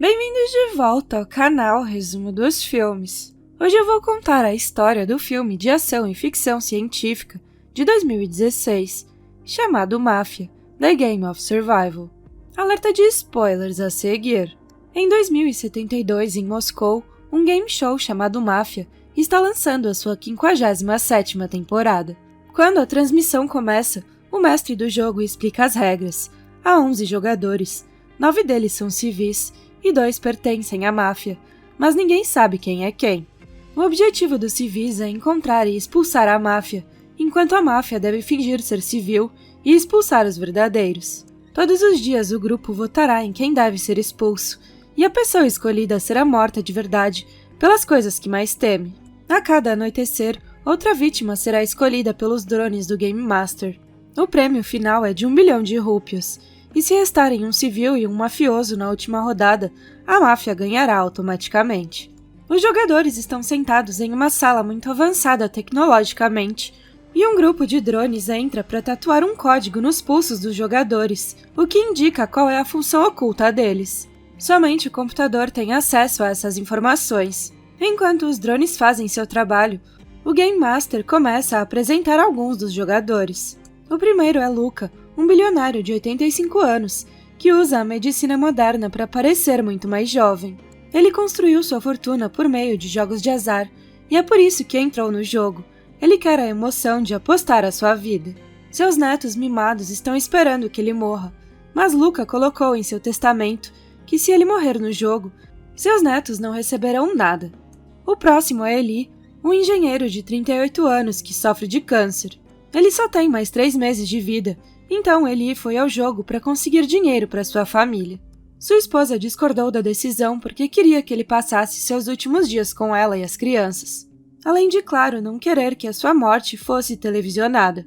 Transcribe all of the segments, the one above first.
Bem-vindos de volta ao canal Resumo dos Filmes. Hoje eu vou contar a história do filme de ação e ficção científica de 2016, chamado Máfia: The Game of Survival. Alerta de spoilers a seguir. Em 2072, em Moscou, um game show chamado Máfia está lançando a sua 57ª temporada. Quando a transmissão começa, o mestre do jogo explica as regras. Há 11 jogadores, 9 deles são civis e 2 pertencem à máfia, mas ninguém sabe quem é quem. O objetivo dos civis é encontrar e expulsar a máfia, enquanto a máfia deve fingir ser civil e expulsar os verdadeiros. Todos os dias o grupo votará em quem deve ser expulso, e a pessoa escolhida será morta de verdade pelas coisas que mais teme. A cada anoitecer, outra vítima será escolhida pelos drones do Game Master. O prêmio final é de 1 bilhão de rúpias, e se restarem um civil e um mafioso na última rodada, a máfia ganhará automaticamente. Os jogadores estão sentados em uma sala muito avançada tecnologicamente, e um grupo de drones entra para tatuar um código nos pulsos dos jogadores, o que indica qual é a função oculta deles. Somente o computador tem acesso a essas informações. Enquanto os drones fazem seu trabalho, o Game Master começa a apresentar alguns dos jogadores. O primeiro é Luca, um bilionário de 85 anos, que usa a medicina moderna para parecer muito mais jovem. Ele construiu sua fortuna por meio de jogos de azar, e é por isso que entrou no jogo. Ele quer a emoção de apostar a sua vida. Seus netos mimados estão esperando que ele morra, mas Luca colocou em seu testamento que se ele morrer no jogo, seus netos não receberão nada. O próximo é Eli, um engenheiro de 38 anos que sofre de câncer. Ele só tem mais 3 meses de vida, então Eli foi ao jogo para conseguir dinheiro para sua família. Sua esposa discordou da decisão porque queria que ele passasse seus últimos dias com ela e as crianças. Além de, claro, não querer que a sua morte fosse televisionada.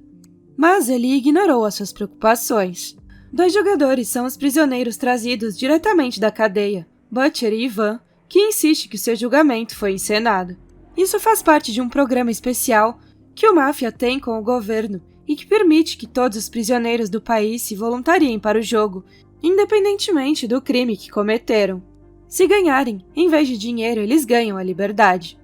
Mas Eli ignorou as suas preocupações. 2 jogadores são os prisioneiros trazidos diretamente da cadeia, Butcher e Ivan, que insiste que seu julgamento foi encenado. Isso faz parte de um programa especial que o Máfia tem com o governo e que permite que todos os prisioneiros do país se voluntariem para o jogo, independentemente do crime que cometeram. Se ganharem, em vez de dinheiro, eles ganham a liberdade.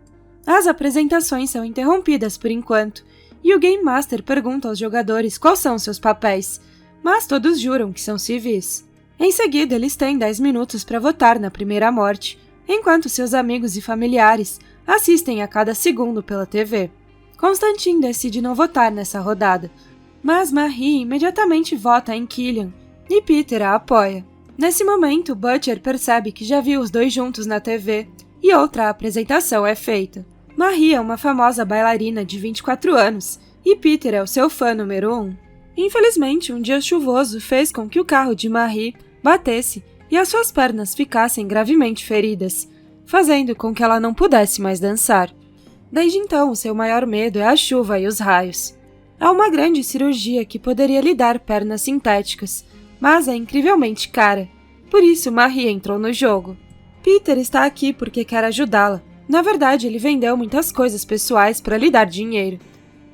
As apresentações são interrompidas por enquanto, e o Game Master pergunta aos jogadores quais são seus papéis, mas todos juram que são civis. Em seguida, eles têm 10 minutos para votar na primeira morte, enquanto seus amigos e familiares assistem a cada segundo pela TV. Constantin decide não votar nessa rodada, mas Marie imediatamente vota em Killian, e Peter a apoia. Nesse momento, Butcher percebe que já viu os 2 juntos na TV, e outra apresentação é feita. Marie é uma famosa bailarina de 24 anos, e Peter é o seu fã número 1. Infelizmente, um dia chuvoso fez com que o carro de Marie batesse e as suas pernas ficassem gravemente feridas, fazendo com que ela não pudesse mais dançar. Desde então, seu maior medo é a chuva e os raios. Há uma grande cirurgia que poderia lhe dar pernas sintéticas, mas é incrivelmente cara. Por isso, Marie entrou no jogo. Peter está aqui porque quer ajudá-la. Na verdade, ele vendeu muitas coisas pessoais para lhe dar dinheiro.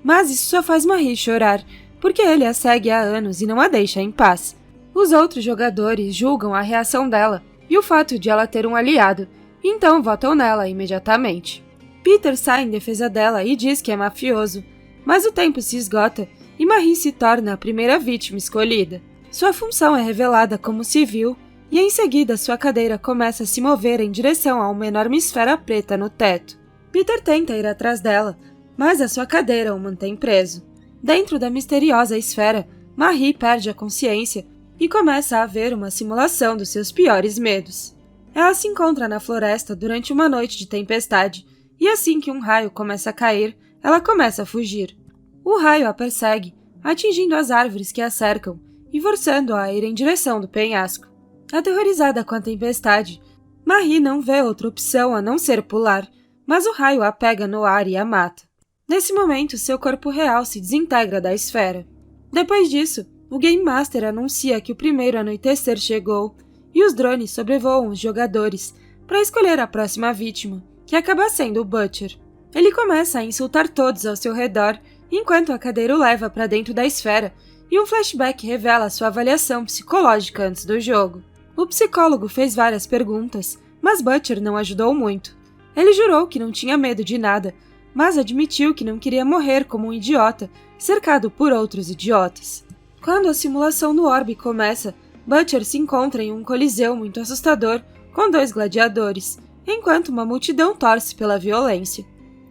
Mas isso só faz Marie chorar, porque ele a segue há anos e não a deixa em paz. Os outros jogadores julgam a reação dela e o fato de ela ter um aliado, então votam nela imediatamente. Peter sai em defesa dela e diz que é mafioso, mas o tempo se esgota e Marie se torna a primeira vítima escolhida. Sua função é revelada como civil e em seguida sua cadeira começa a se mover em direção a uma enorme esfera preta no teto. Peter tenta ir atrás dela, mas a sua cadeira o mantém preso. Dentro da misteriosa esfera, Marie perde a consciência e começa a ver uma simulação dos seus piores medos. Ela se encontra na floresta durante uma noite de tempestade, e assim que um raio começa a cair, ela começa a fugir. O raio a persegue, atingindo as árvores que a cercam e forçando-a a ir em direção do penhasco. Aterrorizada com a tempestade, Marie não vê outra opção a não ser pular, mas o raio a pega no ar e a mata. Nesse momento, seu corpo real se desintegra da esfera. Depois disso, o Game Master anuncia que o primeiro anoitecer chegou e os drones sobrevoam os jogadores para escolher a próxima vítima, que acaba sendo o Butcher. Ele começa a insultar todos ao seu redor, enquanto a cadeira o leva para dentro da esfera e um flashback revela sua avaliação psicológica antes do jogo. O psicólogo fez várias perguntas, mas Butcher não ajudou muito. Ele jurou que não tinha medo de nada, mas admitiu que não queria morrer como um idiota, cercado por outros idiotas. Quando a simulação no orbe começa, Butcher se encontra em um coliseu muito assustador com 2 gladiadores, enquanto uma multidão torce pela violência.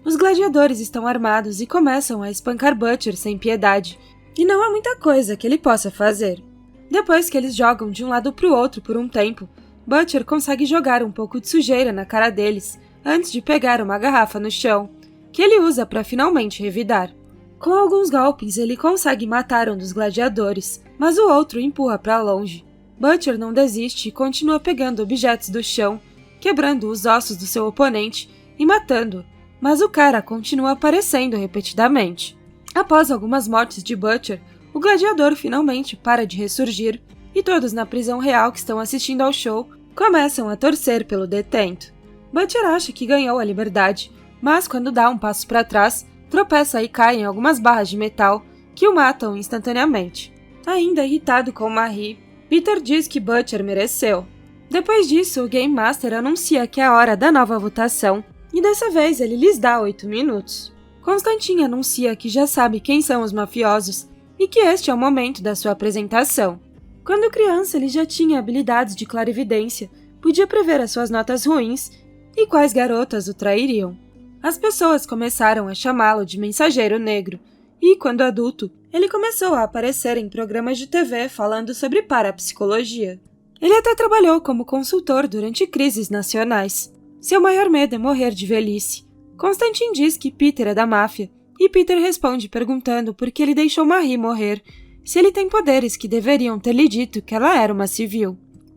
Os gladiadores estão armados e começam a espancar Butcher sem piedade, e não há muita coisa que ele possa fazer. Depois que eles jogam de um lado para o outro por um tempo, Butcher consegue jogar um pouco de sujeira na cara deles antes de pegar uma garrafa no chão, que ele usa para finalmente revidar. Com alguns golpes, ele consegue matar um dos gladiadores, mas o outro o empurra para longe. Butcher não desiste e continua pegando objetos do chão, quebrando os ossos do seu oponente e matando-o, mas o cara continua aparecendo repetidamente. Após algumas mortes de Butcher, o gladiador finalmente para de ressurgir e todos na prisão real que estão assistindo ao show começam a torcer pelo detento. Butcher acha que ganhou a liberdade, mas quando dá um passo para trás, tropeça e cai em algumas barras de metal que o matam instantaneamente. Ainda irritado com Marie, Peter diz que Butcher mereceu. Depois disso, o Game Master anuncia que é a hora da nova votação, e dessa vez ele lhes dá 8 minutos. Constantine anuncia que já sabe quem são os mafiosos e que este é o momento da sua apresentação. Quando criança, ele já tinha habilidades de clarividência, podia prever as suas notas ruins e quais garotas o trairiam. As pessoas começaram a chamá-lo de Mensageiro Negro, e, quando adulto, ele começou a aparecer em programas de TV falando sobre parapsicologia. Ele até trabalhou como consultor durante crises nacionais. Seu maior medo é morrer de velhice. Constantine diz que Peter é da máfia, e Peter responde perguntando por que ele deixou Marie morrer, se ele tem poderes que deveriam ter lhe dito que ela era uma civil.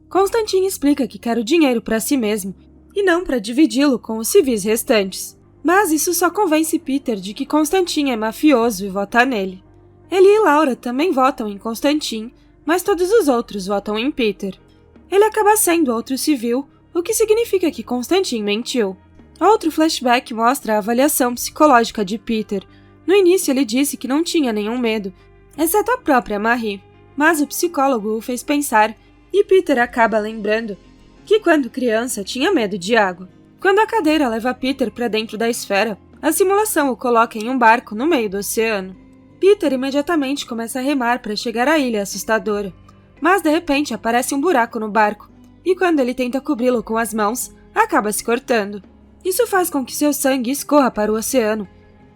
Constantine explica que quer o dinheiro para si mesmo, e não para dividi-lo com os civis restantes. Mas isso só convence Peter de que Constantine é mafioso e vota nele. Ele e Laura também votam em Constantine, mas todos os outros votam em Peter. Ele acaba sendo outro civil, o que significa que Constantine mentiu. Outro flashback mostra a avaliação psicológica de Peter. No início ele disse que não tinha nenhum medo, exceto a própria Marie, mas o psicólogo o fez pensar e Peter acaba lembrando que quando criança tinha medo de água. Quando a cadeira leva Peter para dentro da esfera, a simulação o coloca em um barco no meio do oceano. Peter imediatamente começa a remar para chegar à ilha assustadora, mas de repente aparece um buraco no barco, e quando ele tenta cobri-lo com as mãos, acaba se cortando. Isso faz com que seu sangue escorra para o oceano,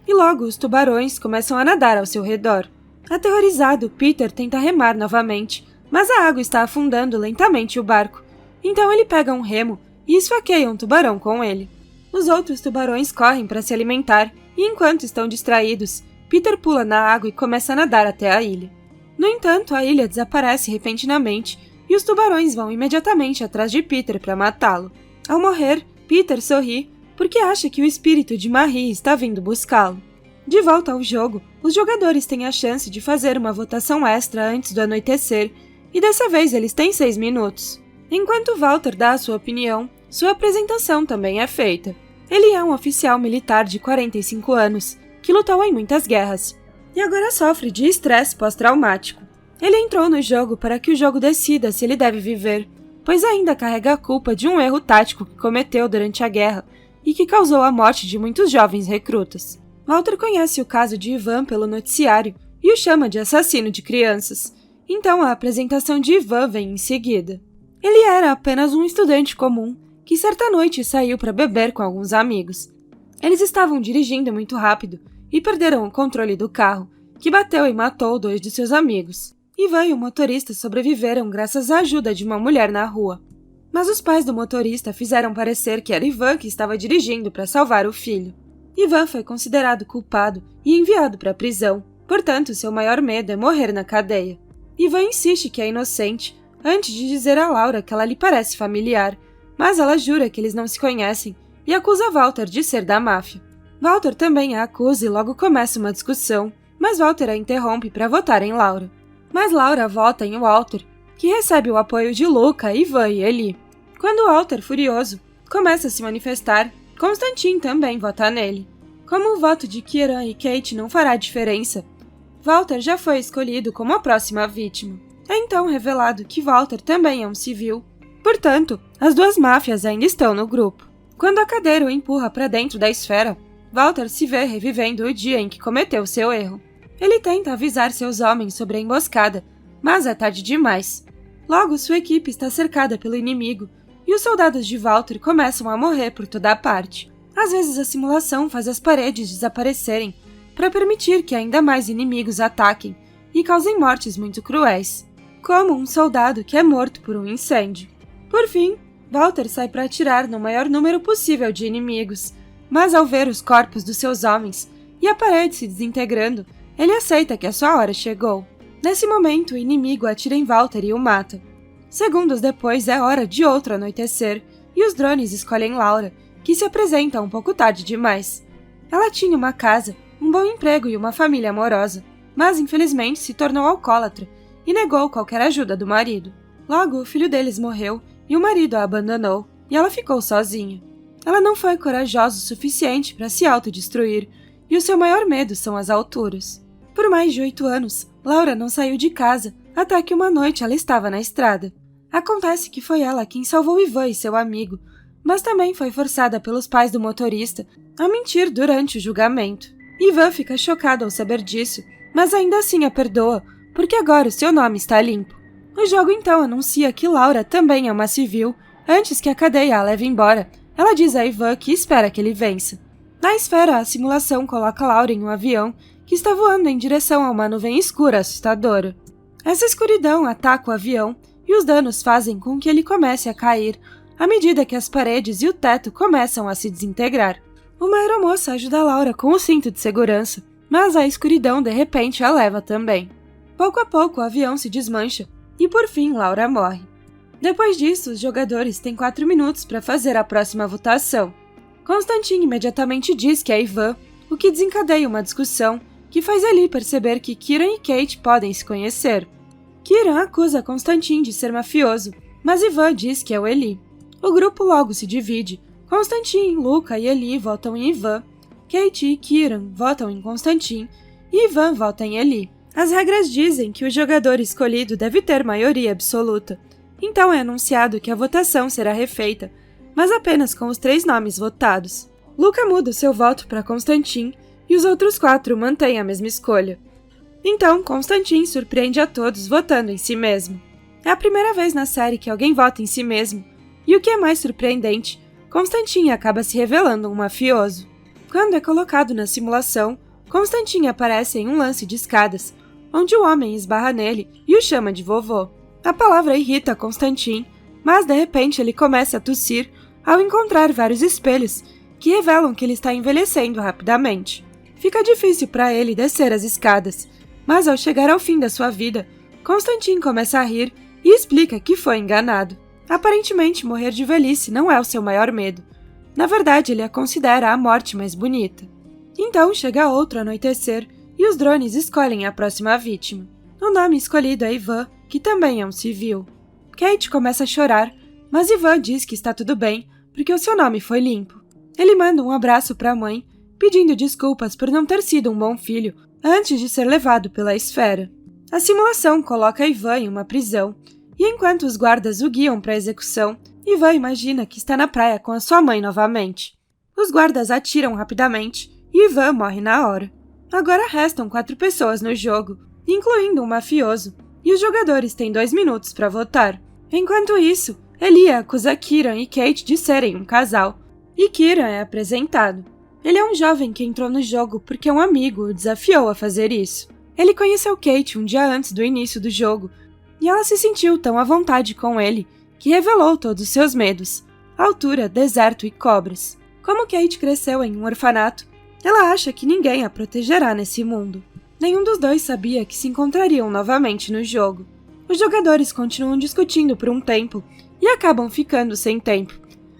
e logo os tubarões começam a nadar ao seu redor. Aterrorizado, Peter tenta remar novamente, mas a água está afundando lentamente o barco, então ele pega um remo e esfaqueia um tubarão com ele. Os outros tubarões correm para se alimentar, e enquanto estão distraídos, Peter pula na água e começa a nadar até a ilha. No entanto, a ilha desaparece repentinamente, e os tubarões vão imediatamente atrás de Peter para matá-lo. Ao morrer, Peter sorri porque acha que o espírito de Marie está vindo buscá-lo. De volta ao jogo, os jogadores têm a chance de fazer uma votação extra antes do anoitecer, e dessa vez eles têm 6 minutos. Enquanto Walter dá a sua opinião, sua apresentação também é feita. Ele é um oficial militar de 45 anos, que lutou em muitas guerras, e agora sofre de estresse pós-traumático. Ele entrou no jogo para que o jogo decida se ele deve viver, pois ainda carrega a culpa de um erro tático que cometeu durante a guerra e que causou a morte de muitos jovens recrutas. Walter conhece o caso de Ivan pelo noticiário e o chama de assassino de crianças, então a apresentação de Ivan vem em seguida. Ele era apenas um estudante comum que certa noite saiu para beber com alguns amigos. Eles estavam dirigindo muito rápido e perderam o controle do carro, que bateu e matou 2 de seus amigos. Ivan e o motorista sobreviveram graças à ajuda de uma mulher na rua. Mas os pais do motorista fizeram parecer que era Ivan que estava dirigindo para salvar o filho. Ivan foi considerado culpado e enviado para a prisão, portanto seu maior medo é morrer na cadeia. Ivan insiste que é inocente, antes de dizer a Laura que ela lhe parece familiar, mas ela jura que eles não se conhecem e acusa Walter de ser da máfia. Walter também a acusa e logo começa uma discussão, mas Walter a interrompe para votar em Laura. Mas Laura vota em Walter, que recebe o apoio de Luca, Ivan e Eli. Quando Walter, furioso, começa a se manifestar, Constantine também vota nele. Como o voto de Kieran e Kate não fará diferença, Walter já foi escolhido como a próxima vítima. É então revelado que Walter também é um civil, Portanto, as duas máfias ainda estão no grupo. Quando a cadeira o empurra para dentro da esfera, Walter se vê revivendo o dia em que cometeu seu erro. Ele tenta avisar seus homens sobre a emboscada, mas é tarde demais. Logo, sua equipe está cercada pelo inimigo e os soldados de Walter começam a morrer por toda a parte. Às vezes a simulação faz as paredes desaparecerem para permitir que ainda mais inimigos ataquem e causem mortes muito cruéis, como um soldado que é morto por um incêndio. Por fim, Walter sai para atirar no maior número possível de inimigos, mas ao ver os corpos dos seus homens e a parede se desintegrando, ele aceita que a sua hora chegou. Nesse momento, o inimigo atira em Walter e o mata. Segundos depois, é hora de outro anoitecer, e os drones escolhem Laura, que se apresenta um pouco tarde demais. Ela tinha uma casa, um bom emprego e uma família amorosa, mas infelizmente se tornou alcoólatra e negou qualquer ajuda do marido. Logo, o filho deles morreu e o marido a abandonou, e ela ficou sozinha. Ela não foi corajosa o suficiente para se autodestruir, e o seu maior medo são as alturas. Por mais de 8 anos, Laura não saiu de casa, até que uma noite ela estava na estrada. Acontece que foi ela quem salvou Ivan e seu amigo, mas também foi forçada pelos pais do motorista a mentir durante o julgamento. Ivan fica chocado ao saber disso, mas ainda assim a perdoa, porque agora o seu nome está limpo. O jogo então anuncia que Laura também é uma civil. Antes que a cadeia a leve embora, ela diz a Ivan que espera que ele vença. Na esfera, a simulação coloca Laura em um avião que está voando em direção a uma nuvem escura assustadora. Essa escuridão ataca o avião e os danos fazem com que ele comece a cair à medida que as paredes e o teto começam a se desintegrar. Uma aeromoça ajuda Laura com o cinto de segurança, mas a escuridão de repente a leva também. Pouco a pouco o avião se desmancha e por fim Laura morre. Depois disso, os jogadores têm 4 minutos para fazer a próxima votação. Constantin imediatamente diz que é Ivan, o que desencadeia uma discussão que faz Eli perceber que Kieran e Kate podem se conhecer. Kieran acusa Constantin de ser mafioso, mas Ivan diz que é o Eli. O grupo logo se divide. Constantin, Luca e Eli votam em Ivan, Kate e Kieran votam em Constantin e Ivan vota em Eli. As regras dizem que o jogador escolhido deve ter maioria absoluta, então é anunciado que a votação será refeita, mas apenas com os 3 nomes votados. Luca muda seu voto para Constantin e os outros 4 mantêm a mesma escolha. Então, Constantin surpreende a todos votando em si mesmo. É a primeira vez na série que alguém vota em si mesmo, e o que é mais surpreendente, Constantin acaba se revelando um mafioso. Quando é colocado na simulação, Constantin aparece em um lance de escadas, onde o homem esbarra nele e o chama de vovô. A palavra irrita Constantin, mas de repente ele começa a tossir ao encontrar vários espelhos que revelam que ele está envelhecendo rapidamente. Fica difícil para ele descer as escadas, mas ao chegar ao fim da sua vida, Constantin começa a rir e explica que foi enganado. Aparentemente, morrer de velhice não é o seu maior medo. Na verdade, ele a considera a morte mais bonita. Então chega outro anoitecer e os drones escolhem a próxima vítima. O nome escolhido é Ivan, que também é um civil. Kate começa a chorar, mas Ivan diz que está tudo bem porque o seu nome foi limpo. Ele manda um abraço para a mãe, pedindo desculpas por não ter sido um bom filho antes de ser levado pela esfera. A simulação coloca Ivan em uma prisão, e enquanto os guardas o guiam para a execução, Ivan imagina que está na praia com a sua mãe novamente. Os guardas atiram rapidamente e Ivan morre na hora. Agora restam 4 pessoas no jogo, incluindo um mafioso, e os jogadores têm 2 minutos para votar. Enquanto isso, Elia acusa Kieran e Kate de serem um casal, e Kieran é apresentado. Ele é um jovem que entrou no jogo porque um amigo o desafiou a fazer isso. Ele conheceu Kate um dia antes do início do jogo, e ela se sentiu tão à vontade com ele que revelou todos os seus medos: altura, deserto e cobras. Como Kate cresceu em um orfanato, ela acha que ninguém a protegerá nesse mundo. Nenhum dos dois sabia que se encontrariam novamente no jogo. Os jogadores continuam discutindo por um tempo e acabam ficando sem tempo.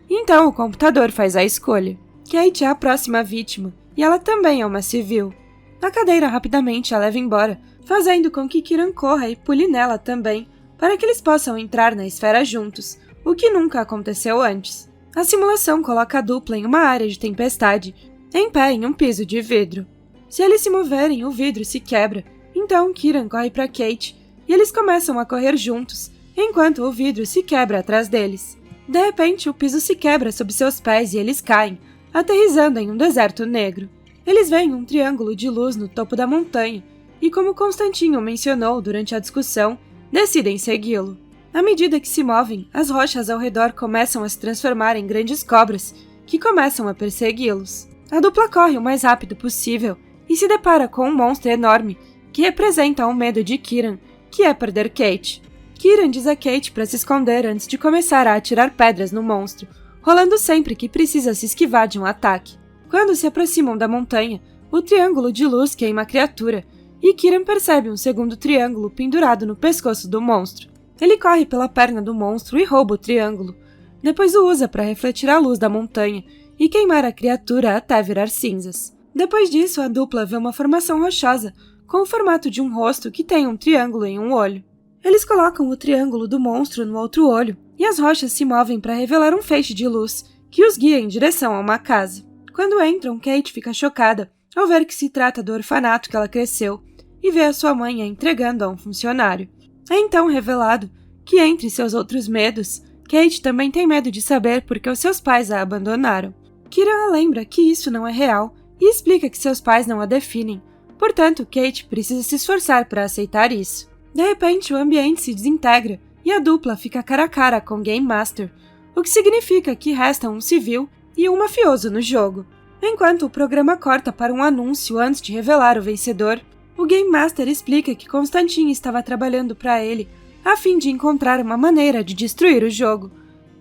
Então o computador faz a escolha. Kate é a próxima vítima e ela também é uma civil. A cadeira rapidamente a leva embora, fazendo com que Kieran corra e pule nela também, para que eles possam entrar na esfera juntos, o que nunca aconteceu antes. A simulação coloca a dupla em uma área de tempestade, em pé em um piso de vidro. Se eles se moverem, o vidro se quebra, então Kieran corre para Kate e eles começam a correr juntos, enquanto o vidro se quebra atrás deles. De repente, o piso se quebra sob seus pés e eles caem, aterrissando em um deserto negro. Eles veem um triângulo de luz no topo da montanha e, como Constantinho mencionou durante a discussão, decidem segui-lo. À medida que se movem, as rochas ao redor começam a se transformar em grandes cobras que começam a persegui-los. A dupla corre o mais rápido possível e se depara com um monstro enorme que representa o medo de Kieran, que é perder Kate. Kieran diz a Kate para se esconder antes de começar a atirar pedras no monstro, rolando sempre que precisa se esquivar de um ataque. Quando se aproximam da montanha, o triângulo de luz queima a criatura e Kieran percebe um segundo triângulo pendurado no pescoço do monstro. Ele corre pela perna do monstro e rouba o triângulo. Depois o usa para refletir a luz da montanha e queimar a criatura até virar cinzas. Depois disso, a dupla vê uma formação rochosa com o formato de um rosto que tem um triângulo em um olho. Eles colocam o triângulo do monstro no outro olho e as rochas se movem para revelar um feixe de luz que os guia em direção a uma casa. Quando entram, Kate fica chocada ao ver que se trata do orfanato que ela cresceu e vê a sua mãe a entregando a um funcionário. É então revelado que, entre seus outros medos, Kate também tem medo de saber por que os seus pais a abandonaram. Kieran a lembra que isso não é real e explica que seus pais não a definem, portanto, Kate precisa se esforçar para aceitar isso. De repente, o ambiente se desintegra e a dupla fica cara a cara com Game Master, o que significa que resta um civil e um mafioso no jogo. Enquanto o programa corta para um anúncio antes de revelar o vencedor, o Game Master explica que Constantin estava trabalhando para ele a fim de encontrar uma maneira de destruir o jogo,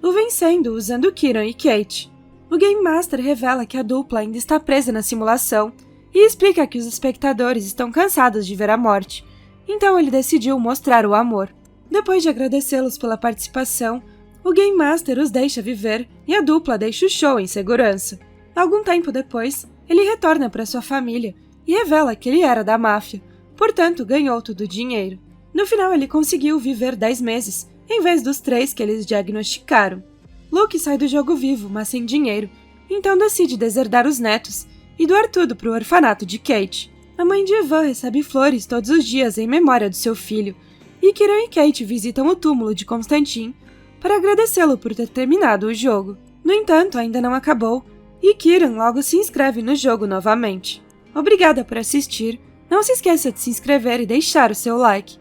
o vencendo usando Kieran e Kate. O Game Master revela que a dupla ainda está presa na simulação e explica que os espectadores estão cansados de ver a morte, então ele decidiu mostrar o amor. Depois de agradecê-los pela participação, o Game Master os deixa viver e a dupla deixa o show em segurança. Algum tempo depois, ele retorna para sua família e revela que ele era da máfia, portanto ganhou todo o dinheiro. No final ele conseguiu viver 10 meses, em vez dos 3 que eles diagnosticaram. Luke sai do jogo vivo, mas sem dinheiro, então decide deserdar os netos e doar tudo para o orfanato de Kate. A mãe de Evan recebe flores todos os dias em memória do seu filho, e Kieran e Kate visitam o túmulo de Constantin para agradecê-lo por ter terminado o jogo. No entanto, ainda não acabou, e Kieran logo se inscreve no jogo novamente. Obrigada por assistir, não se esqueça de se inscrever e deixar o seu like.